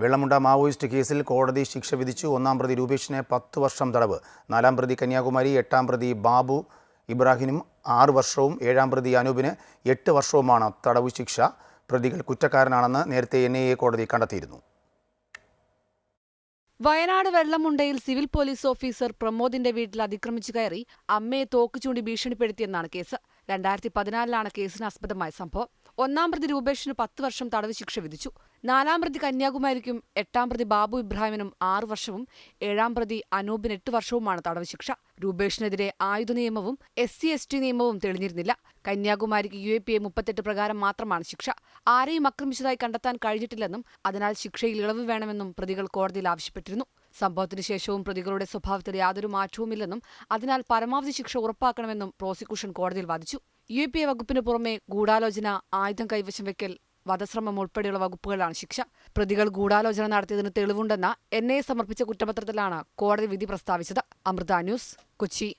Vellamunda Maoist കേസിൽ കോടതി ശിക്ഷ വിധിച്ചു. ഒന്നാം പ്രതി രൂപേഷിന് 10 വർഷം തടവ്, 4-ാം പ്രതി കന്യാകുമാരി, 8-ാം പ്രതി ബാബു ഇബ്രാഹിമിനും 6 വർഷവും 7-ാം പ്രതി അനൂപിന് 8 വർഷവുമാണ് തടവ് ശിക്ഷ. പ്രതികൾ കുറ്റക്കാരനാണെന്ന് നേരത്തെ NIA കോടതി കണ്ടെത്തിയിരുന്നു. വയനാട് വെള്ളമുണ്ടയിൽ സിവിൽ പോലീസ് ഓഫീസർ പ്രമോദിന്റെ വീട്ടിൽ അതിക്രമിച്ചു കയറി അമ്മയെ തോക്ക് ചൂണ്ടി ഭീഷണിപ്പെടുത്തിയെന്നാണ് കേസ്. 2014 കേസിനാസ്പദമായ സംഭവം. 1-ാം പ്രതി രൂപേഷിന് 10 വർഷം തടവ് ശിക്ഷ വിധിച്ചു. 4-ാം പ്രതി കന്യാകുമാരിക്കും 8-ാം പ്രതി ബാബു ഇബ്രാഹിമിനും 6 വർഷവും 7-ാം പ്രതി അനൂപിന് 8 വർഷവുമാണ് തടവ് ശിക്ഷ. രൂപേഷിനെതിരെ ആയുധ നിയമവും SC/ST നിയമവും തെളിഞ്ഞിരുന്നില്ല. കന്യാകുമാരിക്ക് UAPA 38 പ്രകാരം മാത്രമാണ് ശിക്ഷ. ആരെയും ആക്രമിച്ചതായി കണ്ടെത്താൻ കഴിഞ്ഞിട്ടില്ലെന്നും അതിനാൽ ശിക്ഷയിൽ ഇളവ് വേണമെന്നും പ്രതികൾ കോടതിയിൽ ആവശ്യപ്പെട്ടിരുന്നു. സംഭവത്തിന് ശേഷവും പ്രതികളുടെ സ്വഭാവത്തിൽ യാതൊരു മാറ്റവുമില്ലെന്നും അതിനാൽ പരമാവധി ശിക്ഷ ഉറപ്പാക്കണമെന്നും പ്രോസിക്യൂഷൻ കോടതിയിൽ വാദിച്ചു. UAPA വകുപ്പിനു പുറമെ ഗൂഢാലോചന, ആയുധം കൈവശം വയ്ക്കൽ, വധശ്രമം ഉൾപ്പെടെയുള്ള വകുപ്പുകളാണ് ശിക്ഷ. പ്രതികൾ ഗൂഢാലോചന നടത്തിയതിന് തെളിവുണ്ടെന്ന NIA സമർപ്പിച്ച കുറ്റപത്രത്തിലാണ് കോടതി വിധി പ്രസ്താവിച്ചത്. അമൃത ന്യൂസ്, കൊച്ചി.